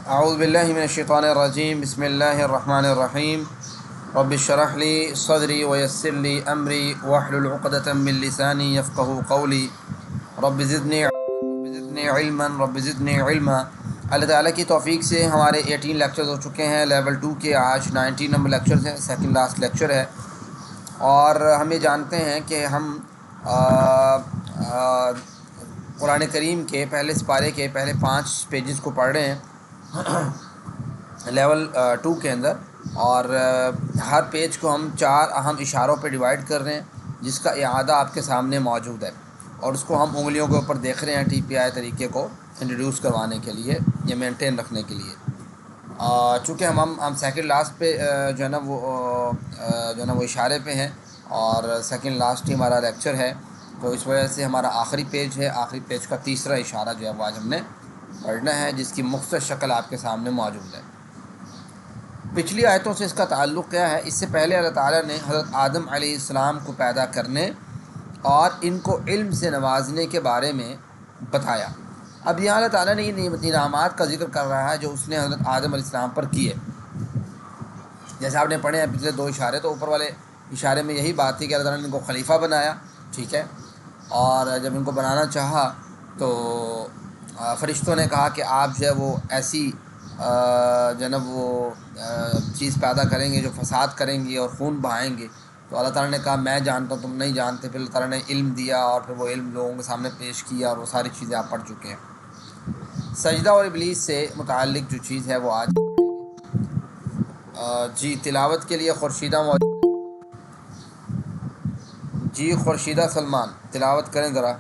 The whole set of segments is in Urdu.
اعوذ باللہ من الشیطان الرجیم بسم اللہ الرحمن الرحیم رب اشرح لی صدری ویسر لی امری واحلل عقدۃ من لسانی یفقهوا قولی رب زدنی رب زدنی علما۔ اللہ تعالیٰ کی توفیق سے ہمارے 18 لیکچرز ہو چکے ہیں لیول 2 کے، آج 19 نمبر لیکچرز ہیں، سیکنڈ لاسٹ لیکچر ہے۔ اور ہم یہ جانتے ہیں کہ ہم قرآن کریم کے پہلے سپارے کے پہلے 5 پیجز کو پڑھ رہے ہیں لیول 2 کے اندر، اور ہر پیج کو ہم 4 اہم اشاروں پہ ڈیوائیڈ کر رہے ہیں، جس کا اعادہ آپ کے سامنے موجود ہے، اور اس کو ہم انگلیوں کے اوپر دیکھ رہے ہیں ٹی پی آئی طریقے کو انٹروڈیوس کروانے کے لیے یا مینٹین رکھنے کے لیے۔ چونکہ ہم سیکنڈ لاسٹ پہ جو ہے نا وہ اشارے پہ ہیں، اور سیکنڈ لاسٹ ہی ہمارا لیکچر ہے، تو اس وجہ سے ہمارا آخری پیج ہے، آخری پیج کا تیسرا اشارہ جو ہے وہ آج ہم نے پڑھنا ہے، جس کی مختصر شکل آپ کے سامنے موجود ہے۔ پچھلی آیتوں سے اس کا تعلق کیا ہے؟ اس سے پہلے اللہ تعالیٰ نے حضرت آدم علیہ السلام کو پیدا کرنے اور ان کو علم سے نوازنے کے بارے میں بتایا۔ اب یہاں اللہ تعالیٰ نے یہ انعامات کا ذکر کر رہا ہے جو اس نے حضرت آدم علیہ السلام پر کیے۔ جیسے آپ نے پڑھے ہیں پچھلے 2 اشارے، تو اوپر والے اشارے میں یہی بات تھی کہ اللہ تعالیٰ نے ان کو خلیفہ بنایا، ٹھیک ہے، اور جب ان کو بنانا چاہا تو فرشتوں نے کہا کہ آپ جو ہے وہ ایسی جو ہے نا وہ چیز پیدا کریں گے جو فساد کریں گے اور خون بہائیں گے، تو اللہ تعالیٰ نے کہا میں جانتا ہوں، تم نہیں جانتے۔ پھر اللہ تعالیٰ نے علم دیا، اور پھر وہ علم لوگوں کے سامنے پیش کیا، اور وہ ساری چیزیں آپ پڑھ چکے ہیں۔ سجدہ اور ابلیس سے متعلق جو چیز ہے وہ آج جی تلاوت کے لیے خورشیدہ موجود ہے۔ جی خورشیدہ سلمان تلاوت کریں ذرا۔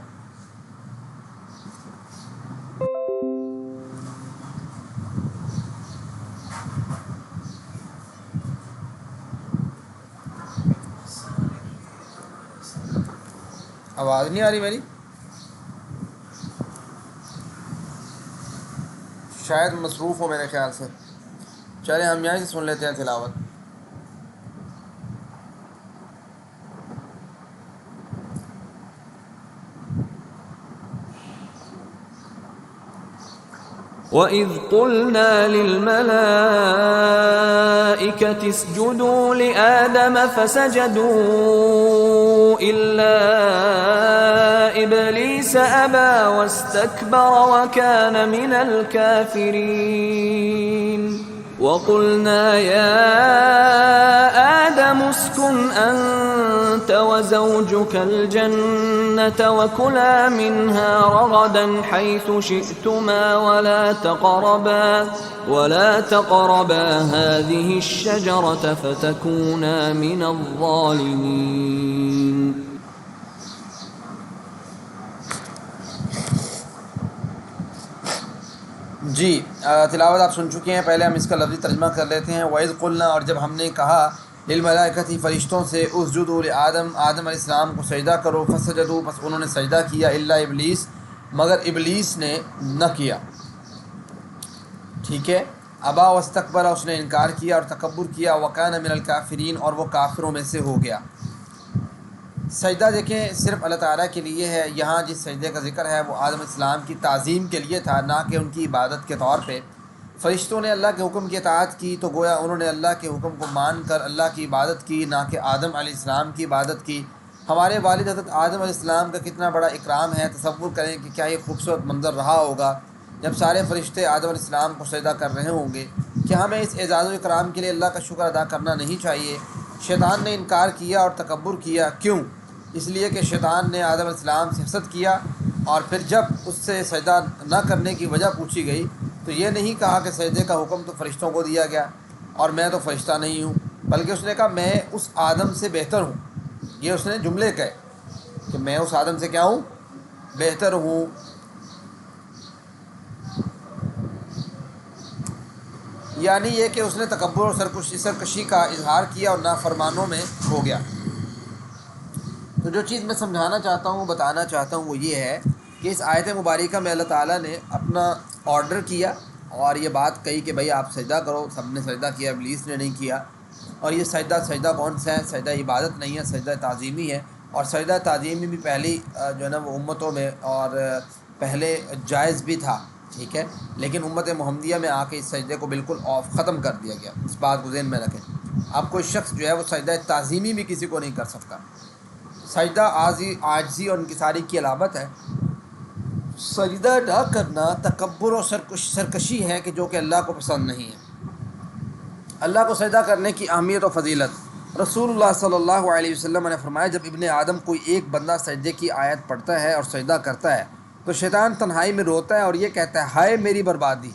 آواز نہیں آ رہی میری؟ شاید مصروف ہو میرے خیال سے۔ چلیں ہم یہیں سے سن لیتے ہیں تلاوت۔ وَإِذْ قُلْنَا لِلْمَلَائِكَةِ اسْجُدُوا لِآدَمَ فَسَجَدُوا إِلَّا إِبْلِيسَ أَبَى وَاسْتَكْبَرَ وَكَانَ مِنَ الْكَافِرِينَ وَقُلْنَا يَا آدَمُ اسْكُنْ أَنْتَ وَزَوْجُكَ الْجَنَّةَ وَكُلَا مِنْهَا رَغَدًا حَيْثُ شِئْتُمَا وَلَا تَقْرَبَا هَذِهِ الشَّجَرَةَ فَتَكُونَا مِنَ الظَّالِمِينَ۔ جی تلاوت آپ سن چکے ہیں، پہلے ہم اس کا لفظی ترجمہ کر لیتے ہیں۔ وَإِذْ قُلْنَا، اور جب ہم نے کہا، لِلْمَلَائِكَةِ فرشتوں سے، اسجدوا لآدم آدم علیہ السلام کو سجدہ کرو، فسجدوا بس انہوں نے سجدہ کیا، الا ابلیس مگر ابلیس نے نہ کیا، ٹھیک ہے، ابا واستکبر اس نے انکار کیا اور تکبر کیا، وکان من الکافرین اور وہ کافروں میں سے ہو گیا۔ سجدہ دیکھیں صرف اللہ تعالیٰ کے لیے ہے، یہاں جس سجدے کا ذکر ہے وہ آدم علیہ السلام کی تعظیم کے لیے تھا، نہ کہ ان کی عبادت کے طور پہ۔ فرشتوں نے اللہ کے حکم کی اطاعت کی تو گویا انہوں نے اللہ کے حکم کو مان کر اللہ کی عبادت کی، نہ کہ آدم علیہ السلام کی عبادت کی۔ ہمارے والد حضرت آدم علیہ السلام کا کتنا بڑا اکرام ہے، تصور کریں کہ کیا یہ خوبصورت منظر رہا ہوگا جب سارے فرشتے آدم علیہ السلام کو سجدہ کر رہے ہوں گے۔ کیا ہمیں اس اعزاز و اکرام کے لیے اللہ کا شکر ادا کرنا نہیں چاہیے؟ شیطان نے انکار کیا اور تکبر کیا، کیوں؟ اس لیے کہ شیطان نے آدم علیہ السلام سے حسد کیا، اور پھر جب اس سے سجدہ نہ کرنے کی وجہ پوچھی گئی تو یہ نہیں کہا کہ سجدے کا حکم تو فرشتوں کو دیا گیا اور میں تو فرشتہ نہیں ہوں، بلکہ اس نے کہا میں اس آدم سے بہتر ہوں۔ یہ اس نے جملے کہے کہ میں اس آدم سے کیا ہوں؟ بہتر ہوں۔ یعنی یہ کہ اس نے تکبر اور سرکشی کا اظہار کیا اور نافرمانوں میں ہو گیا۔ تو جو چیز میں سمجھانا چاہتا ہوں، بتانا چاہتا ہوں، وہ یہ ہے کہ اس آیت مبارکہ میں اللہ تعالیٰ نے اپنا آرڈر کیا اور یہ بات کہی کہ بھائی آپ سجدہ کرو، سب نے سجدہ کیا، ابلیس نے نہیں کیا۔ اور یہ سجدہ کون سا ہے؟ سجدہ عبادت نہیں ہے، سجدہ تعظیمی ہے، اور سجدہ تعظیمی بھی پہلی جو ہے نا وہ امتوں میں اور پہلے جائز بھی تھا، ٹھیک ہے، لیکن امت محمدیہ میں آ کے اس سجدے کو بالکل آف ختم کر دیا گیا. اس بات کو ذہن میں رکھیں. اب کوئی شخص جو ہے وہ سجدہ تعظیمی بھی کسی کو نہیں کر سکتا. سجدہ عاجزی اور انکساری کی علامت ہے. سجدہ نہ کرنا تکبر اور سرکشی ہے کہ جو کہ اللہ کو پسند نہیں ہے. اللہ کو سجدہ کرنے کی اہمیت و فضیلت. رسول اللہ صلی اللہ علیہ وسلم نے فرمایا جب ابن آدم کوئی ایک بندہ سجدے کی آیت پڑھتا ہے اور سجدہ کرتا ہے تو شیطان تنہائی میں روتا ہے اور یہ کہتا ہے ہائے میری بربادی.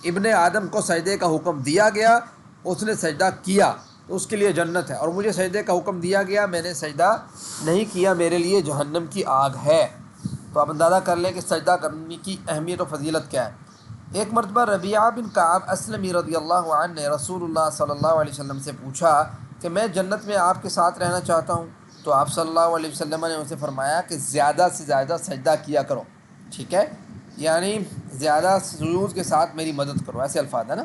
ابن آدم کو سجدے کا حکم دیا گیا، اس نے سجدہ کیا تو اس کے لیے جنت ہے، اور مجھے سجدے کا حکم دیا گیا، میں نے سجدہ نہیں کیا، میرے لیے جہنم کی آگ ہے. تو آپ اندازہ کر لیں کہ سجدہ کرنے کی اہمیت و فضیلت کیا ہے. ایک مرتبہ ربیعہ بن کعب اسلمی رضی اللہ عنہ نے رسول اللہ صلی اللہ علیہ وسلم سے پوچھا کہ میں جنت میں آپ کے ساتھ رہنا چاہتا ہوں. تو آپ صلی اللہ علیہ وسلم نے اسے فرمایا کہ زیادہ سے زیادہ سجدہ کیا کرو. ٹھیک ہے، یعنی زیادہ سجود کے ساتھ میری مدد کرو، ایسے الفاظ ہے نا.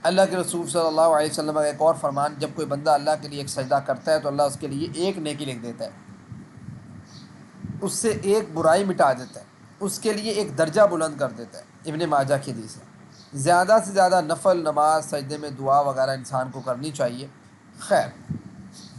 اللہ کے رسول صلی اللہ علیہ وسلم کا ایک اور فرمان، جب کوئی بندہ اللہ کے لیے ایک سجدہ کرتا ہے تو اللہ اس کے لیے ایک نیکی لکھ دیتا ہے، اس سے ایک برائی مٹا دیتا ہے، اس کے لیے ایک درجہ بلند کر دیتا ہے. ابن ماجہ کی حدیث ہے. زیادہ سے زیادہ نفل نماز سجدے میں دعا وغیرہ انسان کو کرنی چاہیے. خیر،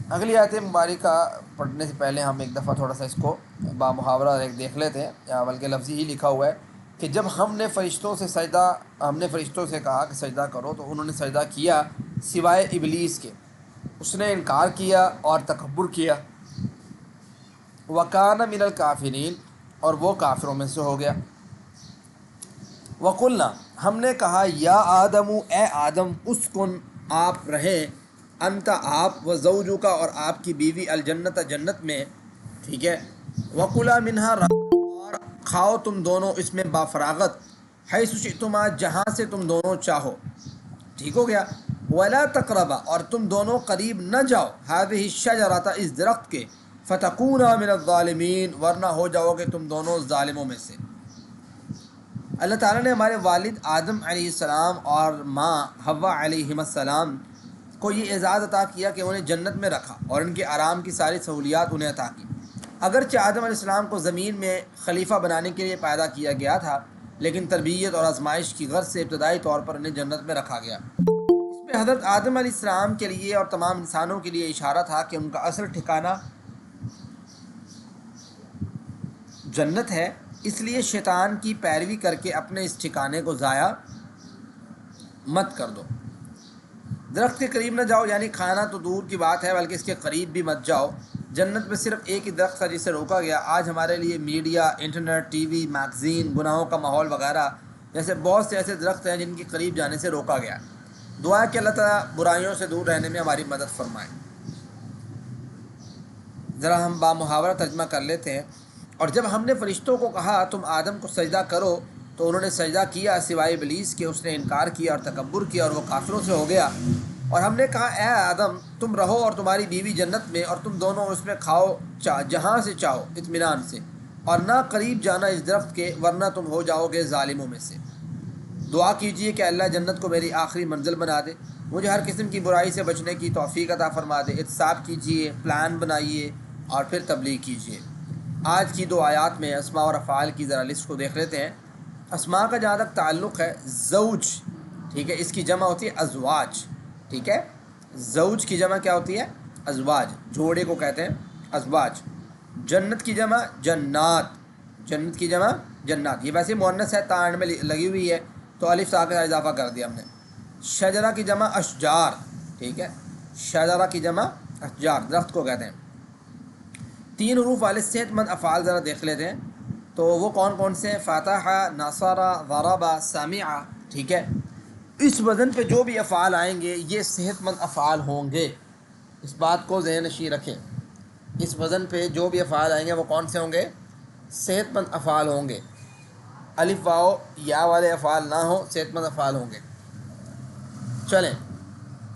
اگلی آیت مبارکہ پڑھنے سے پہلے ہم ایک دفعہ تھوڑا سا اس کو بامحاورہ ایک دیکھ لیتے ہیں، یا بلکہ لفظی ہی لکھا ہوا ہے کہ جب ہم نے فرشتوں سے کہا کہ سجدہ کرو تو انہوں نے سجدہ کیا سوائے ابلیس کے. اس نے انکار کیا اور تکبر کیا. وَكَانَ مِنَ الْكَافِرِينَ، اور وہ کافروں میں سے ہو گیا. وَقُلْنَا، ہم نے کہا یا آدم، اے آدم، اسکن، آپ رہیں، انت آپ، وزوجک، اور آپ کی بیوی، الجنت، جنت میں. ٹھیک ہے. وَكُلَا مِنْهَا، اور کھاؤ تم دونوں اس میں بافراغت، حیث شئتما، جہاں سے تم دونوں چاہو. ٹھیک ہو گیا. وَلَا تَقْرَبَا، اور تم دونوں قریب نہ جاؤ، هذه الشجرة، اس درخت کے، فَتَكُونَا مِنَ الظَّالِمِينَ، ورنہ ہو جاؤ گے تم دونوں ظالموں میں سے. اللہ تعالیٰ نے ہمارے والد آدم علیہ السلام اور ماں حوا علیہ السلام کو یہ اعزاز عطا کیا کہ انہیں جنت میں رکھا اور ان کے آرام کی ساری سہولیات انہیں عطا کی. اگرچہ آدم علیہ السلام کو زمین میں خلیفہ بنانے کے لیے پیدا کیا گیا تھا، لیکن تربیت اور آزمائش کی غرض سے ابتدائی طور پر انہیں جنت میں رکھا گیا. اس میں حضرت آدم علیہ السلام کے لیے اور تمام انسانوں کے لیے اشارہ تھا کہ ان کا اصل ٹھکانہ جنت ہے، اس لیے شیطان کی پیروی کر کے اپنے اس ٹھکانے کو ضائع مت کر دو. درخت کے قریب نہ جاؤ، یعنی کھانا تو دور کی بات ہے بلکہ اس کے قریب بھی مت جاؤ. جنت میں صرف ایک ہی درخت تھا جسے روکا گیا. آج ہمارے لیے media, internet, T V, magazine, گناہوں کا ماحول وغیرہ جیسے بہت سے ایسے درخت ہیں جن کے قریب جانے سے روکا گیا. دعا کہ اللہ تعالیٰ برائیوں سے دور رہنے میں ہماری مدد فرمائے. ذرا ہم بامحاورہ ترجمہ کر لیتے ہیں. اور جب ہم نے فرشتوں کو کہا تم آدم کو سجدہ کرو تو انہوں نے سجدہ کیا سوائے ابلیس کے، اس نے انکار کیا اور تکبر کیا اور وہ کافروں سے ہو گیا. اور ہم نے کہا اے آدم، تم رہو اور تمہاری بیوی جنت میں، اور تم دونوں اس میں کھاؤ جہاں سے چاہو اطمینان سے، اور نہ قریب جانا اس درخت کے، ورنہ تم ہو جاؤ گے ظالموں میں سے. دعا کیجئے کہ اللہ جنت کو میری آخری منزل بنا دے، مجھے ہر قسم کی برائی سے بچنے کی توفیق عطا فرما دے. احتساب کیجئے، پلان بنائیے اور پھر تبلیغ کیجئے. آج کی دو آیات میں اسماء اور افعال کی ذرا لسٹ کو دیکھ لیتے ہیں. اسماء کا جہاں تک تعلق ہے، زوج، ٹھیک ہے، اس کی جمع ہوتی ہے ازواج. ٹھیک ہے، زوج کی جمع کیا ہوتی ہے؟ ازواج، جوڑے کو کہتے ہیں ازواج. جنت کی جمع جنات، جنت کی جمع جنات. یہ ویسے مؤنث ہے، تاں میں لگی ہوئی ہے تو الف تا کے ساتھ اضافہ کر دیا ہم نے. شجرہ کی جمع اشجار. ٹھیک ہے، شجرہ کی جمع اشجار، درخت کو کہتے ہیں. تین حروف والے صحت مند افعال ذرا دیکھ لیتے ہیں تو وہ کون کون سے ہیں؟ فتح، نصر، ضرب، سمع. ٹھیک ہے، اس وزن پہ جو بھی افعال آئیں گے یہ صحت مند افعال ہوں گے. اس بات کو ذہن نشین رکھیں. اس وزن پہ جو بھی افعال آئیں گے وہ کون سے ہوں گے؟ صحت مند افعال ہوں گے. الف واو یا والے افعال نہ ہوں، صحت مند افعال ہوں گے. چلیں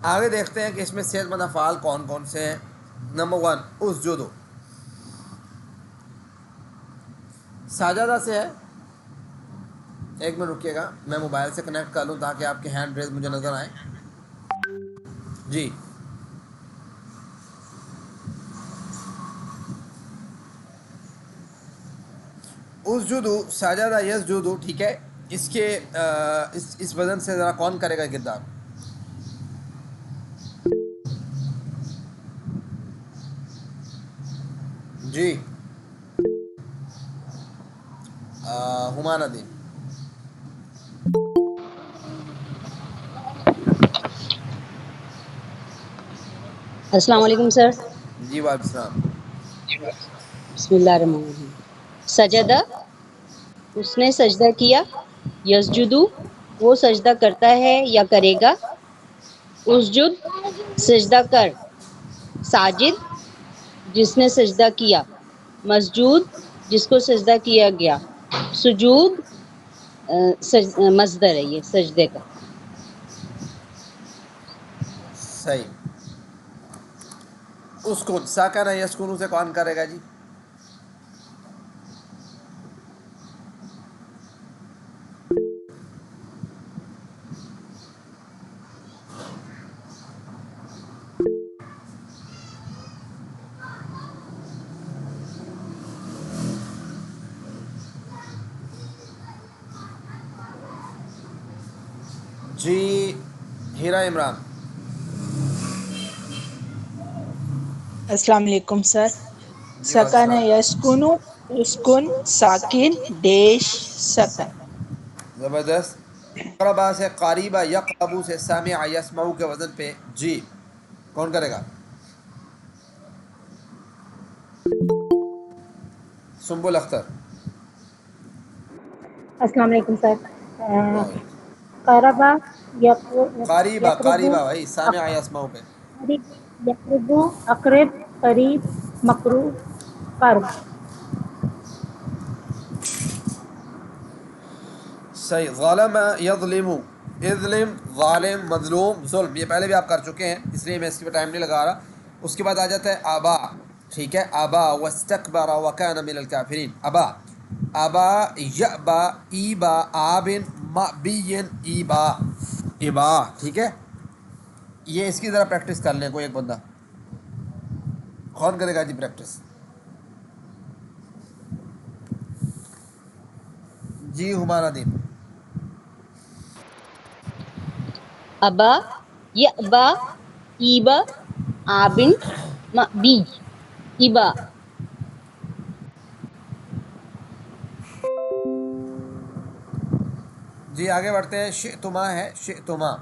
آگے دیکھتے ہیں کہ اس میں صحت مند افعال کون کون سے ہیں. نمبر 1 اسجدو، ساجدہ سے ہے. ایک منٹ رکیے گا، میں موبائل سے کنیکٹ کر لوں تاکہ آپ کے ہینڈ ریز مجھے نظر آئیں. جی، اسجدو، ساجدہ یسجدو. ٹھیک ہے، اس کے اس وزن سے ذرا کون کرے گا کردار؟ جی ہما ندیم. السلام علیکم سر. جی وعلیکم السلام. بسم اللہ الرحمن الرحیم. سجدہ اس نے سجدہ کیا. یسجدو وہ سجدہ کرتا ہے یا کرے گا. اسجد سجدہ کر. ساجد جس نے سجدہ کیا. مسجود جس کو سجدہ کیا گیا. سجود مصدر ہے یہ سجدے کا. صحیح. اسکن ساکن یسکن سے کون کرے گا جی؟ جی ہیرا عمران. السلام علیکم سر. جی وعلیکم سکن السلام. یسکنو اسکن ساکن ڈیش سکن. زبردست. قربا سے قاریبہ یقربو سے سامع یسمعو کے وزن پہ جی کون کرے گا؟ سنبل اختر. السلام علیکم سر. وعلیکم. قربا قاریبہ یقربو قاریبہ بھائی سامع یسمعو پہ. یقربو اقرب قریب مقروب قرب. صحیح. ظالم یظلم اظلم ظالم مظلوم ظلم یہ پہلے بھی آپ کر چکے ہیں اس لیے میں اس کے ٹائم نہیں لگا رہا. اس کے بعد آ جاتا ہے آبا. ٹھیک ہے. آبا واستکبر وکان من الکافرین. آبا آبا یابا ایبا آبن مبین ایبا ابا. ٹھیک ہے. یہ اس کی ذرا پریکٹس کر لیں کوئی ایک بندہ. کون کرے گا جی پریکٹس؟ جی ہمارا دین. ابا یابا ایبا آبن مبی ایبا. جی آگے بڑھتے ہیں. شئتما ہے شئتما.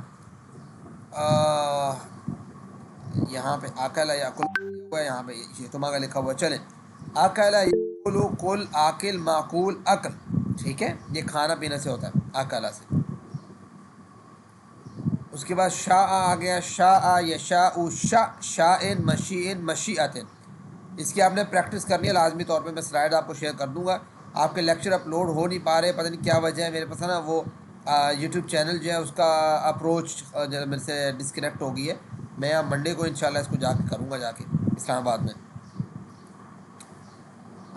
یہاں پہ آکلا یاکل ہوا ہے, یہاں پہ شئتما کا لکھا ہوا. چلیں آکلا یاکلو کل آکل معقول عقل. ٹھیک ہے. یہ کھانا پینے سے ہوتا ہے آکلا سے. اس کے بعد شاء آ گیا. شاء یشاء شاء شاء مشیء مشیئۃ. اس کی آپ نے پریکٹس کرنی ہے لازمی طور پہ. میں سلائڈ آپ کو شیئر کر دوں گا. آپ کے لیکچر اپلوڈ ہو نہیں پا رہے, پتہ نہیں کیا وجہ ہے. میرے پاس نا وہ یوٹیوب چینل جو ہے اس کا اپروچ میرے سے ڈسکنیکٹ ہو گئی ہے. میں اب منڈے کو انشاءاللہ اس کو جا کے کروں گا جا کے اسلام آباد میں.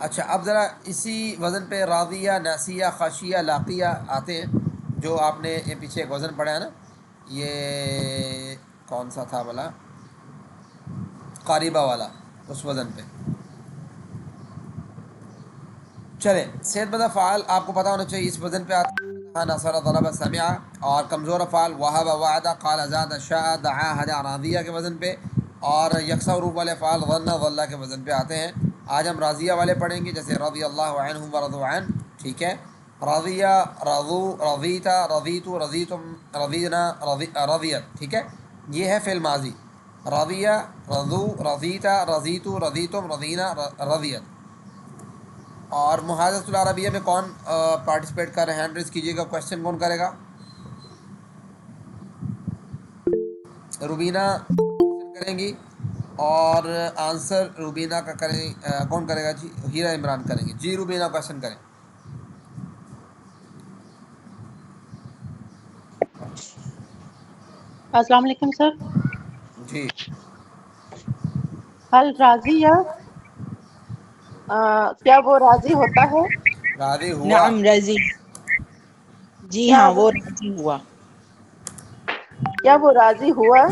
اچھا اب ذرا اسی وزن پہ راضیہ ناسیہ خاشیہ لاقیہ آتے ہیں جو آپ نے یہ پیچھے ایک وزن پڑھا ہے نا. یہ کون سا تھا بلا؟ قاریبہ والا. اس وزن پہ چلیں. صحت مند افعال آپ کو پتہ ہونا چاہیے اس وزن پہ آتا ہے. نصر ضرب سمع. اور کمزور افعال وہب وعدہ قال زاد شاء دعا ہدى راضیہ کے وزن پہ. اور یکساں حروف والے افعال ظن ظل کے وزن پہ آتے ہیں. آج ہم راضیہ والے پڑھیں گے جیسے رضی اللہ عنہم ورضوا عنہ. ٹھیک ہے. رضیہ رضو رضیتا رضیتو رضیتم رضینا رضیت. ٹھیک ہے. یہ ہے فعل ماضی. رضیہ رضو رضیتا رضیتو رضیتم رضینا رضیت. اور محاذۃ العربیہ میں کون پارٹیسپیٹ کر رہے ہیں؟ ہینڈ ریز کیجیے گا. کوشچن کون کرے گا؟ روبینہ کریں گی. اور آنسر روبینہ کا کریں کون کرے گا جی؟ ہیرا عمران کریں گے. جی روبینہ کوشچن کریں. السلام علیکم سر. جی حل راضی یا کیا وہ راضی ہوتا ہے؟ راضی ہوا. نعم رضی. جی کیا ہاں وہ وہ راضی ہوا. کیا وہ راضی ہوا؟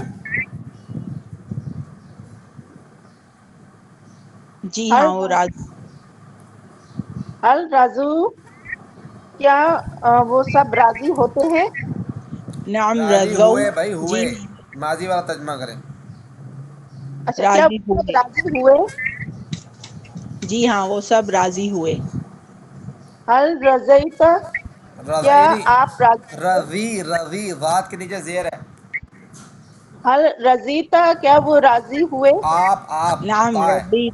جی حل ہاں وہ راضی. حل رضو کیا وہ سب راضی ہوتے ہیں؟ نعم راضی رضو ہوئے بھائی، جی ہوئے، ماضی والا ترجمہ کریں. اچھا، کیا راضی وہ سب ہوئے راضی ہوئے؟ جی ہاں وہ سب راضی ہوئے حل رضیت، کیا رضی نہیں، آپ راضی ہوئے؟ رضی ذات کے نیچے زیر ہے. حل رضیت، کیا وہ راضی ہوئے؟ آپ نعم تا ہے. رضی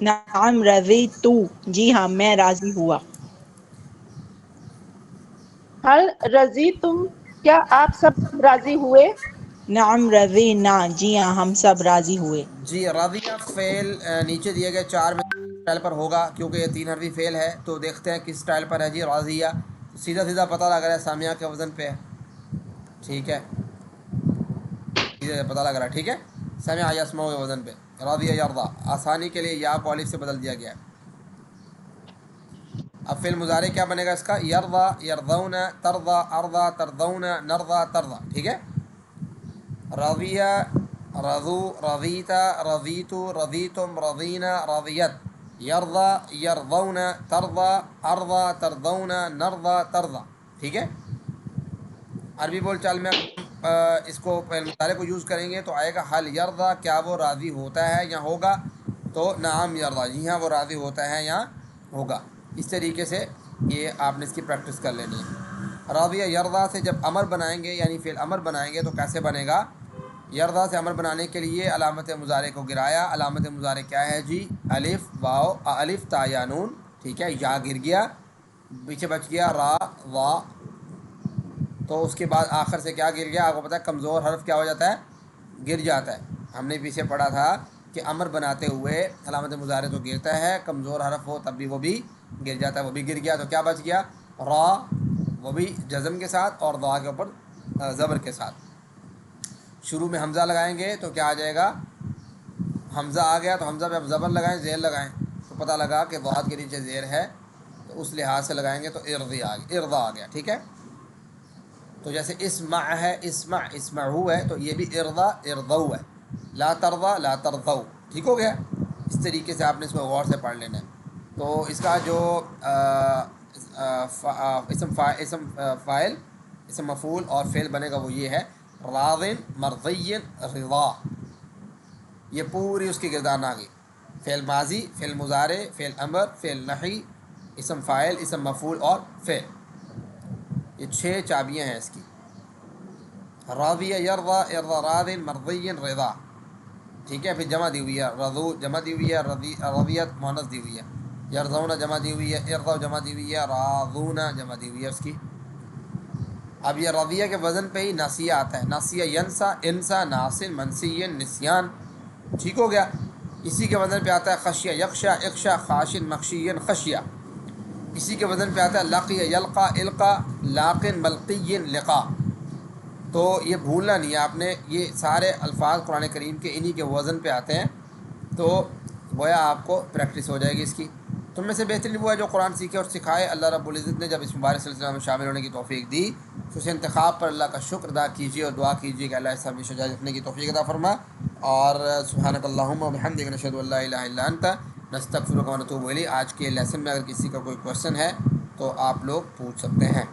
نعم رضی تو جی ہاں میں راضی ہوا حل رضیتم، کیا آپ سب راضی ہوئے؟ نعم رضینا جی ہاں ہم سب راضی ہوئے جی راضیہ فعل نیچے دیے گئے چار میں اسٹائل پر ہوگا، کیونکہ یہ 3 حرفی فعل ہے. تو دیکھتے ہیں کس اسٹائل پر ہے. جی راضیہ سیدھا سیدھا پتہ لگ رہا ہے سامیہ کے وزن پہ ہے. ٹھیک ہے، سیدھا پتہ لگ رہا ہے. ٹھیک ہے، سامع یسمع کے وزن پہ. راضیہ یرضا، آسانی کے لیے یا کو الف سے بدل دیا گیا ہے. اب فعل مضارع کیا بنے گا اس کا؟ یرضا یرضون، ترضا ارضا ترضون، نرضا ترضا. ٹھیک ہے، رضیہ رضو رضیتا رضیتو رضیتم رضینا رضیت. یرضا یرضون، ترضا ارضا ترضون، نرضا ترضا. ٹھیک ہے، عربی بول چال میں اس کو فعل مضارع کو یوز کریں گے تو آئے گا حل یرضا، کیا وہ راضی ہوتا ہے یا ہوگا؟ تو نعم یرضا، جی ہاں وہ راضی ہوتا ہے یا ہوگا. اس طریقے سے یہ آپ نے اس کی پریکٹس کر لینی ہے. راضیہ یرضا سے جب امر بنائیں گے یعنی فعل امر بنائیں گے تو کیسے بنے گا؟ یرضا سے امر بنانے کے لیے علامت مضارع کو گرایا. علامت مضارع کیا ہے جی؟ الف واو، الف تا یا نون. ٹھیک ہے، یا گر گیا، پیچھے بچ گیا را وا. تو اس کے بعد آخر سے کیا گر گیا؟ آپ کو پتہ ہے کمزور حرف کیا ہو جاتا ہے؟ گر جاتا ہے. ہم نے پیچھے پڑھا تھا کہ امر بناتے ہوئے علامت مضارع تو گرتا ہے، کمزور حرف ہو تب بھی وہ بھی گر جاتا ہے. وہ بھی گر گیا تو کیا بچ گیا؟ را، وہ بھی جزم کے ساتھ اور ضا کے اوپر زبر کے ساتھ. شروع میں حمزہ لگائیں گے تو کیا آ جائے گا؟ حمزہ آ گیا تو حمزہ پہ اب زبر لگائیں، زیر لگائیں تو پتہ لگا کہ ضاد کے نیچے زیر ہے، تو اس لحاظ سے لگائیں گے تو ارضا آ گیا. ٹھیک ہے، تو جیسے اسمع ہے، اسمع اسمعو ہے، تو یہ بھی ارضا ارضو ہے. لا ترضا لا ترضو. ٹھیک ہو گیا؟ اس طریقے سے آپ نے اس کو غور سے پڑھ لینا ہے. تو اس کا جو اسم فاعل، اسم مفعول اور فعل بنے گا وہ یہ ہے راض مرضی رضا. یہ پوری اس کی گردان آ گئی. فعل ماضی، فعل مضارع، فعل امر، فعل نحی، اسم فاعل، اسم مفعول اور فعل. یہ 6 چابیاں ہیں اس کی. راضیہ یرضا ارضا راض مرضی رضا. ٹھیک ہے، پھر جمع دی ہوئی ہے رضو، جمع دی ہوئی ہے رضیت مؤنث دی ہوئی ہے. یرضون جمع دی ہوئی ہے، ارضا جمع دی ہوئی ہے، راضون جمع دی ہوئی ہے اس کی. اب یہ رضیہ کے وزن پہ ہی ناسیہ آتا ہے. ناسیہ ینسا، انسا، ناسن، منسی، نسیان. ٹھیک ہو گیا؟ اسی کے وزن پہ آتا ہے خشیہ یخشا، اخشا، خاشن، مخشین، خشیہ. اسی کے وزن پہ آتا ہے لقیہ یلقا، القا، لاقن، ملقی، لقا. تو یہ بھولنا نہیں ہے آپ نے، یہ سارے الفاظ قرآن کریم کے انہی کے وزن پہ آتے ہیں. تو گویا آپ کو پریکٹس ہو جائے گی اس کی. تم میں سے بہترین وہ ہے جو قرآن سیکھے اور سکھائے. اللہ رب العزت نے جب اس مبارک سلسلہ میں شامل ہونے کی توفیق دی تو اس انتخاب پر اللہ کا شکر ادا کیجیے اور دعا کیجیے کہ اللہ اس سب شجاعت رکھنے کی توفیق عطا فرما. اور سبحانک اللہم و بحمدک نشہد ان لا الہ الا انت نستغفرک و نتوب الیک. آج کے لیسن میں اگر کسی کا کوئی کویشچن ہے تو آپ لوگ پوچھ سکتے ہیں.